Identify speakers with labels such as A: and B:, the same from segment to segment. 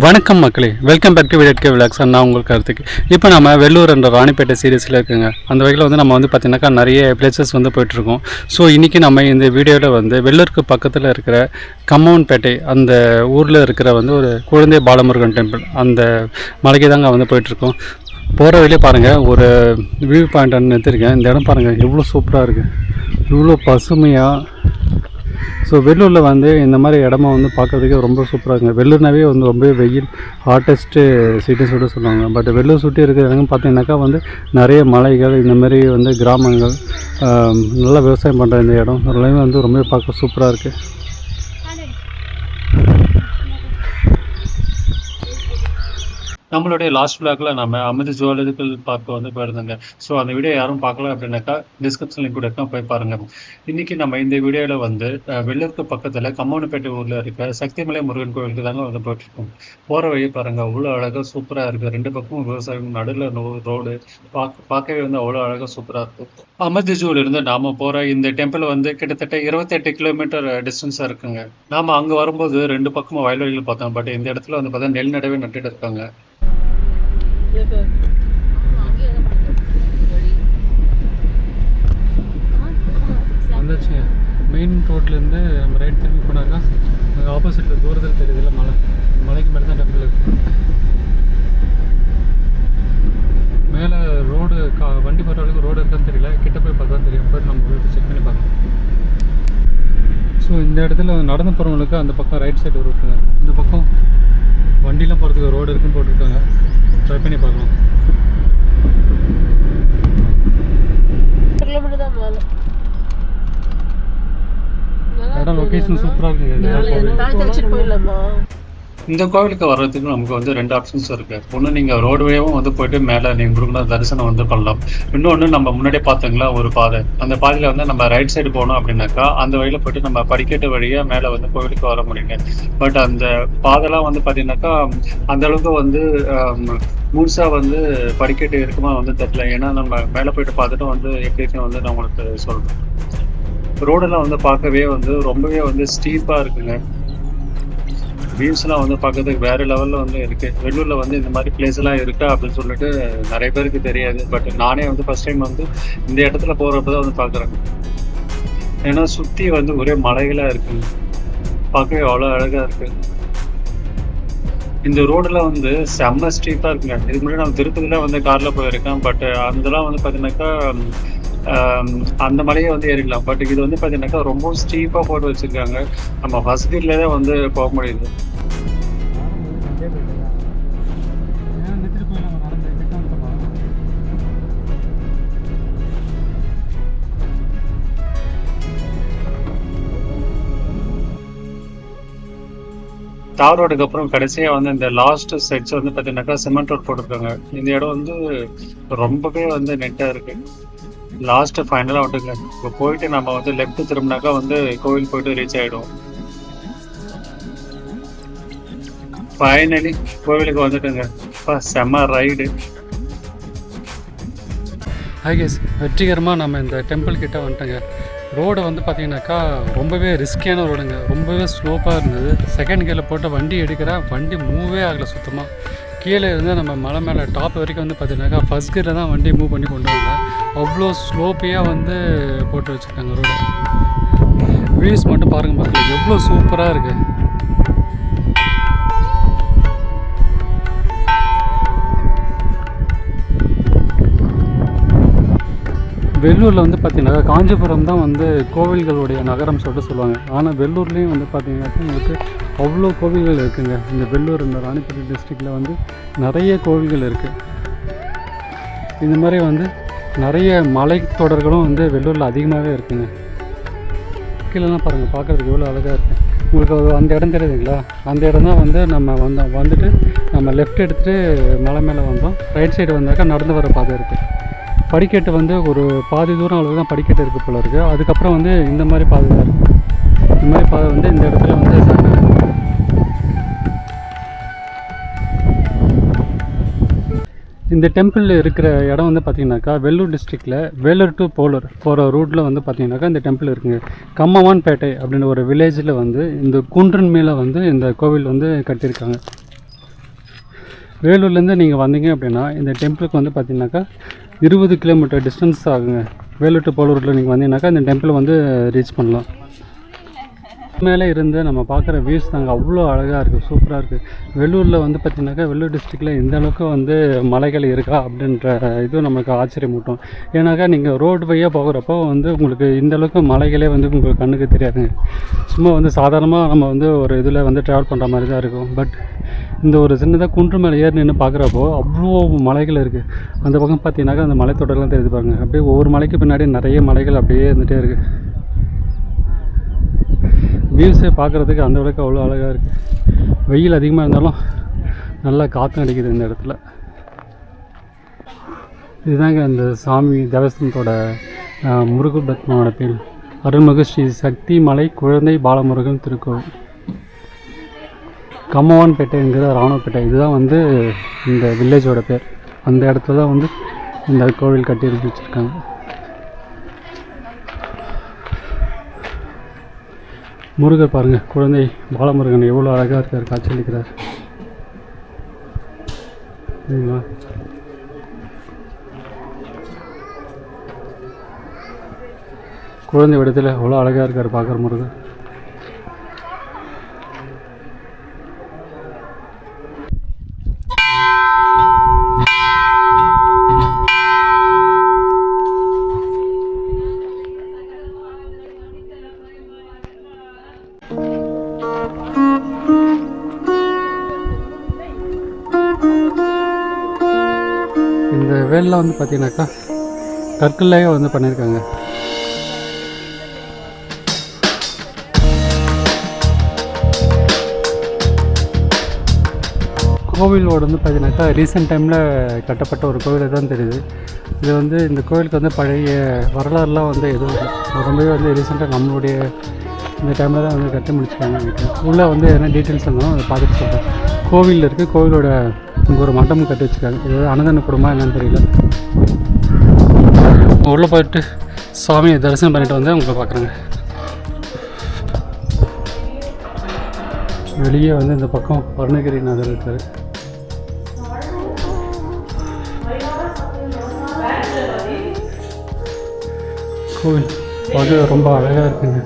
A: வணக்கம் மக்களே, welcome back to விடட்கே vlogs. நான் உங்களுக்கு கருத்துக்கு இப்போ நம்ம வெள்ளூர் என்ற ராணிப்பேட்டை சீரீஸில் இருக்குங்க. அந்த வகையில் வந்து நம்ம வந்து பார்த்திங்கனாக்கா நிறைய பிளேசஸ் வந்து போயிட்டுருக்கோம். ஸோ இன்றைக்கி நம்ம இந்த வீடியோவில் வந்து வெள்ளூருக்கு பக்கத்தில் இருக்கிற கம்மவன்பேட்டை அந்த ஊரில் இருக்கிற வந்து ஒரு குழந்தை பாலமுருகன் டெம்பிள் அந்த மலைக்கு தாங்க வந்து போயிட்டுருக்கோம். போகிற வழியே பாருங்கள், ஒரு வியூ பாயிண்ட் நிறுத்திருக்கேன். இந்த இடம் பாருங்கள் எவ்வளோ சூப்பராக இருக்குது, இவ்வளோ பசுமையாக. ஸோ வெள்ளூரில் வந்து இந்த மாதிரி இடமா வந்து பார்க்குறதுக்கே ரொம்ப சூப்பராக இருக்குங்க. வெள்ளூர்னாவே வந்து ரொம்ப வெயில் ஹாட்டஸ்ட்டு சிட்டிஸ் கூட சொல்லுவாங்க. பட் வெள்ளூர் சுற்றி இருக்கிற இடங்கள் பார்த்தீங்கன்னாக்கா வந்து நிறைய மலைகள், இந்த மாதிரி வந்து கிராமங்கள், நல்லா விவசாயம் பண்ணுற இந்த இடம் எல்லாமே வந்து ரொம்ப பார்க்க சூப்பராக இருக்குது. நம்மளுடைய லாஸ்ட் விளாக்ல நம்ம அமிர்த ஜுவல்லரிக்கல் பார்க்க வந்து போயிருந்தோங்க. ஸோ அந்த வீடியோ யாரும் பார்க்கல அப்படின்னாக்கா டிஸ்கிரிப்ஷன் லிங்க் கூட போய் பாருங்கள். இன்றைக்கி நம்ம இந்த வீடியோவில் வந்து வெள்ளூருக்கு பக்கத்தில் கம்மவன்பேட்டை ஊரில் இருக்க சக்திமலை முருகன் கோவிலுக்கு தாங்க வந்து போயிட்டுருக்கோம். போகிற வழி பாருங்கள், அவ்வளோ அழகாக சூப்பராக இருக்குது. ரெண்டு பக்கமும் விவசாயம், நடுவில் ரோடு பார்க்கவே வந்து அவ்வளோ அழகாக சூப்பராக இருக்கும். அமிர்த ஜூவிலிருந்து நாம் போகிற இந்த டெம்பிள் வந்து கிட்டத்தட்ட 28 கிலோமீட்டர் டிஸ்டன்ஸாக இருக்குங்க. நாம் அங்கே வரும்போது ரெண்டு பக்கமும் வயல்வெளிகள் பார்த்தோம். பட் இந்த இடத்துல வந்து பார்த்தா நெல் நடவே நட்டுட்டு இருக்காங்க. வந்துச்சுங்க, மெயின் ரோட்லேருந்து நம்ம ரைட் திரும்பி போனாக்கா அங்கே ஆப்போசிட்டில் தூரத்தில் தெரியுதுல்ல மலை, மலைக்கு மேலே தான் டெம்பிள் இருக்குது. மேலே ரோடு வண்டி போகிற அளவுக்கு ரோடு இருக்கான்னு தெரியல, கிட்ட போய் பார்த்தா தெரியும். போய் நம்ம போய் செக் பண்ணி பார்க்கலாம். ஸோ இந்த இடத்துல நடந்து போகிறவங்களுக்கு அந்த பக்கம் ரைட் சைடு இருக்குங்க, இந்த பக்கம் வண்டிலாம் போகிறதுக்கு ரோடு இருக்குன்னு போட்டிருக்காங்க. ட்ரை பண்ணி பார்க்கலாம். இடம் லொகேஷன் சூப்பராக இருக்குங்க. இந்த கோவிலுக்கு வர்றதுக்கு நமக்கு வந்து ரெண்டு ஆப்ஷன்ஸ் இருக்குது. ஒன்று, நீங்கள் ரோடு வழியாகவும் வந்து போயிட்டு மேலே நீங்கள் முருகன் தரிசனம் வந்து பண்ணலாம். இன்னொன்று, நம்ம முன்னாடியே பார்த்தீங்களா ஒரு பாதை, அந்த பாதையில் வந்து நம்ம ரைட் சைடு போனோம் அப்படின்னாக்கா அந்த வழியில் போய்ட்டு நம்ம படிக்கட்டு வழியாக மேலே வந்து கோவிலுக்கு வர முடியுங்க. பட் அந்த பாதைலாம் வந்து பார்த்தீங்கன்னாக்கா அந்த அளவுக்கு வந்து முழுசாக வந்து படிக்கட்டு இருக்குமா வந்து தெரியல. ஏன்னா நம்ம மேலே போயிட்டு பார்த்துட்டு வந்து எப்படி இருக்குன்னு வந்து நான் உங்களுக்கு சொல்கிறேன். ரோடெல்லாம் வந்து பார்க்கவே வந்து ரொம்பவே வந்து ஸ்டீப்பாக இருக்குங்க. வியூஸ்லாம் வந்து பார்க்கறதுக்கு வேறு லெவலில் வந்து இருக்குது. வெள்ளூரில் வந்து இந்த மாதிரி பிளேஸ்லாம் இருக்கா அப்படின்னு சொல்லிட்டு நிறைய பேருக்கு தெரியாது. பட் நானே வந்து ஃபஸ்ட் டைம் வந்து இந்த இடத்துல போகிறப்ப தான் வந்து பார்க்குறேன். ஏன்னா சுற்றி வந்து ஒரே மலைகளாக இருக்குங்க, பார்க்கவே அவ்வளோ அழகாக இருக்குது. இந்த ரோடெல்லாம் வந்து செம்ம ஸ்ட்ரீட்டாக இருக்குங்க. இதுக்கு முன்னாடி நான் திருப்பதியில் வந்து காரில் போயிருக்கேன். பட் அதெல்லாம் வந்து பார்த்தீங்கன்னாக்கா அந்த மலையை வந்து ஏறிக்கலாம். பட் இது வந்து பார்த்தீங்கன்னாக்கா ரொம்ப ஸ்டீப்பாக போட்டு வச்சுருக்காங்க. நம்ம ஃபர்ஸ்ட் கியர்லேயே தான் வந்து போக முடியுது. தார் ரோடுக்கு அப்புறம் கடைசியாக வந்து இந்த லாஸ்ட் செட்ஸ் வந்து பார்த்தீங்கன்னாக்கா சிமெண்ட் ரோட் போட்டிருக்காங்க. இந்த இடம் வந்து ரொம்பவே வந்து நெட்டாக இருக்குது. லாஸ்ட்டு ஃபைனலாக வந்துட்டுங்க. இப்போ போயிட்டு நம்ம வந்து லெஃப்ட் திரும்பினாக்கா வந்து கோவில் போயிட்டு ரீச் ஆகிடும். ஃபைனலி கோவிலுக்கு வந்துட்டுங்க. செம்ம ரைடு. ஹைகேஸ், வெற்றிகரமாக நம்ம இந்த டெம்பிள் கிட்ட வந்துட்டோங்க. ரோடு வந்து பார்த்திங்கனாக்கா ரொம்பவே ரிஸ்கியான ரோடுங்க, ரொம்பவே ஸ்லோப்பாக இருந்தது. செகண்ட் கியரில் போட்டு வண்டி எடுக்கிறேன், வண்டி மூவே ஆகலை சுத்தமாக. கீழே இருந்து நம்ம மலை மேலே டாப் வரைக்கும் வந்து பார்த்திங்கனாக்கா ஃபஸ்ட் கியரில் தான் வண்டி மூவ் பண்ணி கொண்டு வந்தாங்க. அவ்வளோ ஸ்லோப்பியாக வந்து போட்டு வச்சுருக்காங்க ரோடு. வியூஸ் மட்டும் பாருங்கள் மக்கள், எவ்வளோ சூப்பராக இருக்குது. வெள்ளூரில் வந்து பார்த்திங்கனாக்கா காஞ்சிபுரம் தான் வந்து கோவில்களுடைய நகரம் சொல்லுவாங்க. ஆனால் வெள்ளூர்லேயும் வந்து பார்த்திங்கனாக்கா உங்களுக்கு அவ்வளோ கோவில்கள் இருக்குதுங்க. இந்த வெள்ளூர் இந்த ராணிப்பேட்டை டிஸ்ட்ரிக்டில் வந்து நிறைய கோவில்கள் இருக்குது. இந்த மாதிரி வந்து நிறைய மலைத்தொடர்களும் வந்து வெள்ளூரில் அதிகமாகவே இருக்குதுங்க. கீழெல்லாம் பாருங்கள், பார்க்குறதுக்கு எவ்வளோ அழகாக இருக்குது. உங்களுக்கு அந்த இடம் தெரியுதுங்களா, அந்த இடம் தான் வந்து நம்ம வந்துட்டு நம்ம லெஃப்ட் எடுத்துகிட்டு மலை மேலே வந்தோம். ரைட் சைடு வந்தாக்கா நடந்து வர பாதை இருக்குது. படிக்கட்டு வந்து ஒரு பாதி தூரம் அளவு தான் படிக்கட்டு இருக்குது போல இருக்குது. அதுக்கப்புறம் வந்து இந்த மாதிரி பாதை தான் இருக்குது. இந்த மாதிரி பாதை வந்து இந்த இடத்துல வந்து இந்த டெம்பிள் இருக்கிற இடம் வந்து பார்த்திங்கனாக்கா வெள்ளூர் டிஸ்ட்ரிக்டில் வேலூர் டு போலூர் போகிற ரூட்டில் வந்து பார்த்திங்கனாக்கா இந்த டெம்பிள் இருக்குங்க. கம்மவன்பேட்டை அப்படின்ற ஒரு வில்லேஜில் வந்து இந்த குன்றன் மேலே வந்து இந்த கோவில் வந்து கட்டியிருக்காங்க. வேலூர்லேருந்து நீங்கள் வந்தீங்க அப்படின்னா இந்த டெம்பிளுக்கு வந்து பார்த்தீங்கன்னாக்கா 20 கிலோமீட்டர் டிஸ்டன்ஸ் ஆகுங்க. வேலூர் டு போலூரில் நீங்கள் வந்தீங்கன்னாக்கா இந்த டெம்பிளை வந்து ரீச் பண்ணலாம். மேலே இருந்து நம்ம பார்க்குற வியூஸ் தாங்க அவ்வளோ அழகாக இருக்குது, சூப்பராக இருக்குது. வெள்ளூரில் வந்து பார்த்திங்கனாக்கா வெள்ளூர் டிஸ்ட்ரிக்டில் இந்த அளவுக்கு வந்து மலைகள் இருக்கா அப்படின்ற இதுவும் நமக்கு ஆச்சரியமூட்டும். ஏன்னாக்கா நீங்கள் ரோடு வழியாக போகிறப்போ வந்து உங்களுக்கு இந்த அளவுக்கு மலைகளே வந்து உங்களுக்கு கண்ணுக்கு தெரியாதுங்க. சும்மா வந்து சாதாரணமாக நம்ம வந்து ஒரு இதில் வந்து ட்ராவல் பண்ணுற மாதிரி தான் இருக்கும். பட் இந்த ஒரு சின்னதாக குன்று மேலே ஏறி நின்று பார்க்குறப்போ அவ்வளோ மலைகள் இருக்குது. அந்த பக்கம் பார்த்தீங்கன்னாக்கா அந்த மலைத்தொடர்லாம் தெரிஞ்சு பாருங்கள். அப்படியே ஒவ்வொரு மலைக்கு பின்னாடி நிறைய மலைகள் அப்படியே இருந்துகிட்டே இருக்குது. வியூஸை பார்க்குறதுக்கு அந்த அளவுக்கு அவ்வளோ அழகாக இருக்குது. வெயில் அதிகமாக இருந்தாலும் நல்லா காற்று அடிக்குது இந்த இடத்துல. இதுதாங்க இந்த சாமி தேவஸ்தானத்தோட முருகபத்மனோட பேர். அருள்மிகு ஸ்ரீ சக்தி மலை குழந்தை பாலமுருகன் திருக்கோவில், கம்மவான்பேட்டைங்கிற ராணுவப்பேட்டை. இதுதான் வந்து இந்த வில்லேஜோட பேர். அந்த இடத்துல தான் வந்து இந்த கோவில் கட்டி வச்சுருக்காங்க. முருகர் பாருங்கள், குழந்தை பாலமுருகன் எவ்வளோ அழகாக இருக்கார், காட்சியளிக்கிறார். சரிங்களா? குழந்தை விடத்தில் எவ்வளோ அழகாக இருக்கார் பார்க்குற முருகர். இந்த வேலைலாம் வந்து பார்த்தீங்கன்னாக்கா கற்கள்லேயே வந்து பண்ணியிருக்காங்க. கோவிலோடு வந்து பார்த்தீங்கன்னாக்கா ரீசெண்ட் டைமில் கட்டப்பட்ட ஒரு கோவிலை தான் தெரியுது. இது வந்து இந்த கோவிலுக்கு வந்து பழைய வரலாறுலாம் வந்து எதுவும் இல்லை. ரொம்பவே வந்து ரீசெண்டாக நம்மளுடைய இந்த டைமில் தான் வந்து கட்டி முடிச்சுக்காங்க. வீட்டில் உள்ளே வந்து என்ன டீட்டெயில்ஸ் இருந்தாலும் அதை பார்த்துட்டு சொல்கிறேன். கோவிலில் இருக்குது, கோவிலோட இங்கே ஒரு மண்டபம் கட்டி வச்சுருக்காங்க. இது அன்னதான குடும்பம் என்னன்னு தெரியல. உள்ளே போயிட்டு சுவாமியை தரிசனம் பண்ணிட்டு வந்து உங்களை பார்க்குறேங்க. வெளியே வந்து இந்த பக்கம் அருணகிரிநாதர் இருக்கார். கோவில் அது ரொம்ப அழகாக இருக்குங்க.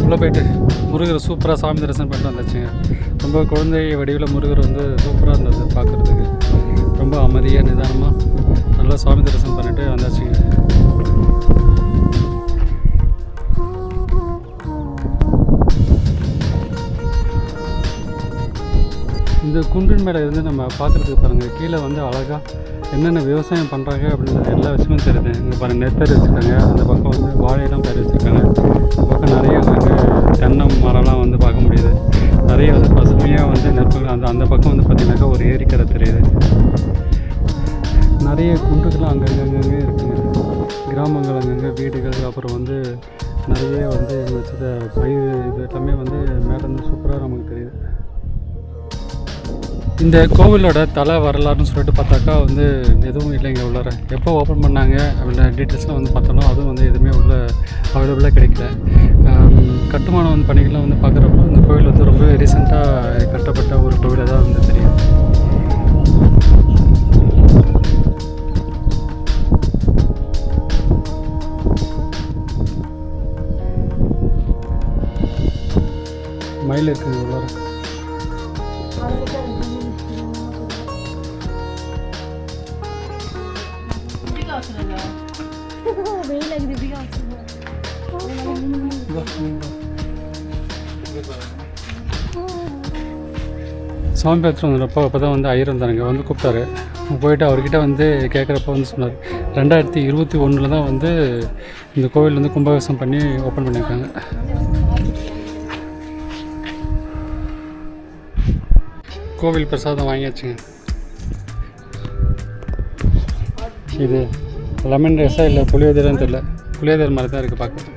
A: உள்ளே போயிட்டு முருகர் சூப்பராக சாமி தரிசனம் பண்ணிட்டு வந்துச்சுங்க. ரொம்ப குழந்தை வடிவில் முருகர் வந்து சூப்பராக இருந்தது பார்க்குறதுக்கு. ரொம்ப அமைதியாக நிதானமாக நல்லா சாமி தரிசனம் பண்ணிட்டு வந்தாச்சுங்க. இந்த குன்றின் மேலே இருந்து நம்ம பார்க்குறதுக்கு பாருங்கள், கீழே வந்து அழகாக என்னென்ன விவசாயம் பண்ணுறாங்க அப்படின்றது எல்லா விஷயமும் தெரியுது. இங்கே பாருங்கள், நெற்பயிர் வச்சுருக்காங்க. அந்த பக்கம் வந்து வாழையெல்லாம் பயிர் வச்சுருக்காங்க. அந்த பக்கம் நிறைய வந்து தென்னை மரம்லாம் வந்து பார்க்க முடியுது. நிறைய வந்து பசுமையாக வந்து நெற்புகள். அந்த பக்கம் வந்து பார்த்திங்கனாக்கா ஒரு ஏரிக்கரை தெரியுது. நிறைய குன்றுகள் அங்கங்கே இருக்குங்க. கிராமங்கள் அங்கங்கே வீடுகள், அப்புறம் வந்து நிறைய வந்து வச்சத பயிர், இது எல்லாமே வந்து மேலே வந்து சூப்பராக நமக்கு தெரியுது. இந்த கோவிலோட தலை வரலாறுன்னு சொல்லிட்டு பார்த்தாக்கா வந்து எதுவும் இல்லைங்க. உள்ளார எப்போ ஓப்பன் பண்ணாங்க அப்படின்ற டீட்டெயில்ஸ்லாம் வந்து பார்த்தோம்னா அதுவும் வந்து எதுவுமே உள்ள அவைலபிளாக கிடைக்கல. கட்டுமானம் வந்து பணிகள்லாம் வந்து பார்க்குறப்போ இந்த கோவில் வந்து ரொம்ப ரீசெண்டாக கட்டப்பட்ட ஒரு கோவிலாக தான் வந்து தெரியும். மயில் இருக்குங்க உள்ளார. சாமி பார்த்துட்டு வந்தப்போ அப்போ தான் வந்து ஐயர் வந்தாருங்க, வந்து கூப்பிட்டாரு. போயிட்டு அவர்கிட்ட வந்து கேட்குறப்ப வந்து சொன்னார் 2021 தான் வந்து இந்த கோவில் வந்து கும்பாபிஷேகம் பண்ணி ஓப்பன் பண்ணியிருக்காங்க. கோவில் பிரசாதம் வாங்கியாச்சுங்க. இது லெமன் ரைஸாக இல்லை புளியோதரைன்னு தெரியல, புளியோதரை மாதிரி தான் இருக்குது பார்க்க.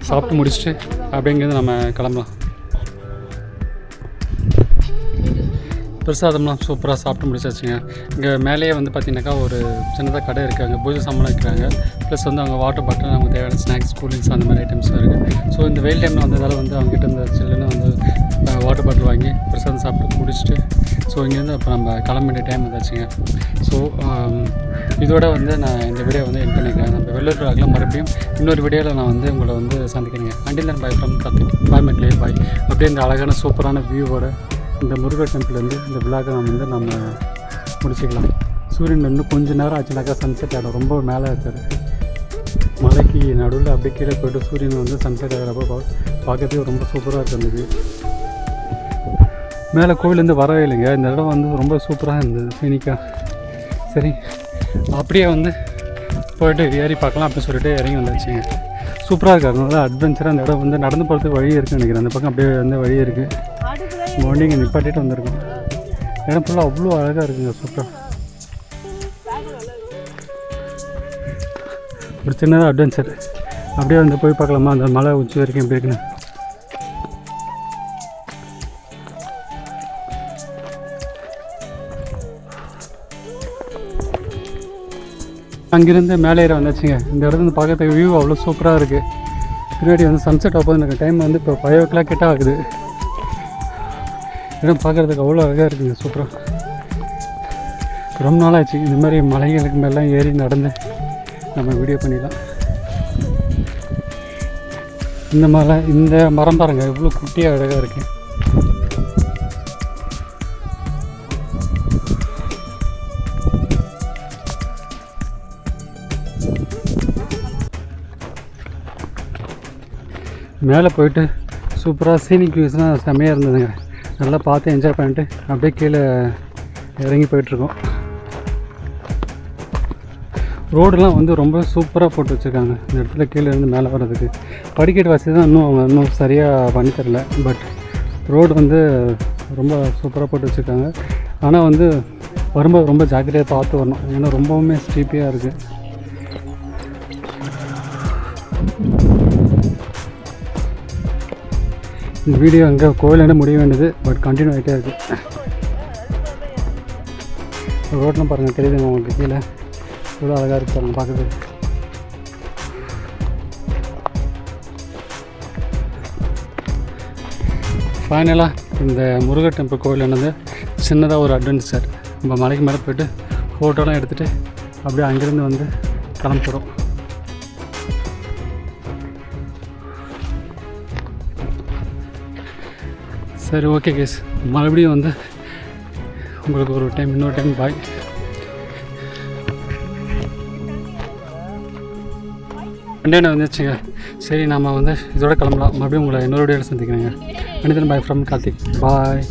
A: சாப்பிட்டு முடிச்சுட்டு அப்படிங்கிறது நம்ம கிளம்பலாம். பிரசாதம்லாம் சூப்பராக சாப்பிட்டு முடிச்சாச்சுங்க. இங்கே மேலேயே வந்து பார்த்திங்கனாக்கா ஒரு சின்னதாக கடை இருக்குது, அங்கே பூஜை சாமான் வைக்கிறாங்க. ப்ளஸ் வந்து அவங்க வாட்டர் பாட்டில் நமக்கு தேவையான ஸ்நாக்ஸ், கூலிங்ஸ் அந்த மாதிரி ஐட்டம்ஸும் இருக்குது. ஸோ இந்த வெயில் டைமில் வந்ததால் வந்து அவங்ககிட்ட இந்த சில்லுன்னு வந்து வாட்டர் பாட்டில் வாங்கி பிரசாதம் சாப்பிட்டு முடிச்சுட்டு ஸோ இங்கேருந்து அப்போ நம்ம கிளம்ப வேண்டிய டைம் வந்தாச்சுங்க. ஸோ இதோட வந்து நான் இந்த வீடியோ வந்து என் பண்ணிக்கிறேன். நம்ம வெள்ளூர் விளாக்லாம் மறுபடியும் இன்னொரு வீடியோவில் நான் வந்து உங்களை வந்து சந்திக்கிறேங்க. Until then bye from Karthik. Bye மக்களே பாய். அப்படியே இந்த அழகான சூப்பரான வியூவோட இந்த முருகர் டெம்பிள்லேருந்து இந்த விழாக்கை நம்ம முடிச்சுக்கலாம். சூரியன் இன்னும் கொஞ்சம் நேரம் ஆச்சுனாக்கா சன்செட் ஆகிடும். ரொம்ப மேலே இருக்காது, மலைக்கு நடுவில் அப்படியே கீழே போய்ட்டு சூரியன் வந்து சன்செட் ஆகிறப்ப பார்க்கறதுக்கு ரொம்ப சூப்பராக இருக்குது. அந்த வியூ மேலே கோவிலேருந்து வரவே இல்லைங்க. இந்த இடம் வந்து ரொம்ப சூப்பராக இருந்தது, சீனிக்காக. சரி அப்படியே வந்து போய்ட்டு ஏறி பார்க்கலாம் அப்படின்னு சொல்லிட்டு இறங்கி வந்தாச்சுங்க. சூப்பராக இருக்காது, நல்லா அட்வென்ச்சராக. அந்த இடம் வந்து நடந்து போகிறதுக்கு வழி இருக்குன்னு நினைக்கிறேன். அந்த பக்கம் அப்படியே வந்து வழி இருக்குது. வண்டிங்க நிப்பாட்டிட்டு வந்திருக்கோம். இடம் ஃபுல்லாக அவ்வளோ அழகாக இருக்குங்க, சூப்பராக. ஒரு சின்னதாக அட்வென்ச்சர். அப்படியே வந்து போய் பார்க்கலாமா அந்த மலை உச்சி வரைக்கும் எப்படி இருக்குன்னு. அங்கேருந்து மேலே ஏற வந்தாச்சுங்க. இந்த இடத்துல பார்க்கறதுக்கு வியூ அவ்வளோ சூப்பராக இருக்குது. பின்னாடி வந்து சன்செட் ஆகும்போது எனக்கு டைம் வந்து இப்போ 5 o'clock கிட்ட ஆகுது. இடம் பார்க்குறதுக்கு அவ்வளோ அழகாக இருக்குங்க, சூப்பராக. ரொம்ப நாளாச்சு இந்த மாதிரி மலைகளுக்கு மேலாம் ஏறி நடந்து நம்ம வீடியோ பண்ணிடலாம். இந்த மலை, இந்த மரம் பாருங்கள் எவ்வளோ குட்டியாக அழகாக இருக்குது. மேலே போயிட்டு சூப்பராக சீனிக் வியூஸ்லாம் செம்மையாக இருந்ததுங்க. நல்லா பார்த்து என்ஜாய் பண்ணிட்டு அப்படியே கீழே இறங்கி போயிட்டுருக்கோம். ரோடெலாம் வந்து ரொம்ப சூப்பராக போட்டு வச்சுருக்காங்க. இந்த இடத்துல கீழே இருந்து மேலே வர்றதுக்கு படிக்கட்டு வசதி தான் இன்னும் சரியாக பண்ணி தரல. பட் ரோடு வந்து ரொம்ப சூப்பராக போட்டு வச்சுருக்காங்க. ஆனால் வந்து வரும்போது ரொம்ப ஜாக்கிரதையாக பார்த்து வரணும், ஏன்னா ரொம்பவுமே ஸ்டீப்பியாக இருக்குது. இந்த வீடியோ அங்கே கோவிலேருந்து முடிய வேண்டியது, பட் கண்டினியூ ஆகிட்டே இருக்குது. ரோட்லாம் பாருங்கள், தெரியுதுங்க உங்களுக்கு கீழே எவ்வளோ அழகாக இருக்குது பாருங்கள் பார்க்குறதுக்கு. ஃபைனலாக இந்த முருகர் டெம்பிள் கோவில் என்னது சின்னதாக ஒரு அட்வென்ச்சர். நம்ம மலைக்கு மேலே போய்ட்டு ஃபோட்டோலாம் எடுத்துகிட்டு அப்படியே அங்கேருந்து வந்து கிளம்பிடுறோம். சரி, ஓகே கேஸ், மறுபடியும் வந்து உங்களுக்கு ஒரு டைம் இன்னொரு டைம் பாய். மண்டே வந்துச்சுங்க. சரி, நம்ம வந்து இதோட கிளம்பலாம். மறுபடியும் உங்களை இன்னொரு வீடியோவில் சந்திக்கிறேங்க. மனிதன் பாய் ஃப்ரம் கார்த்திக். பாய்.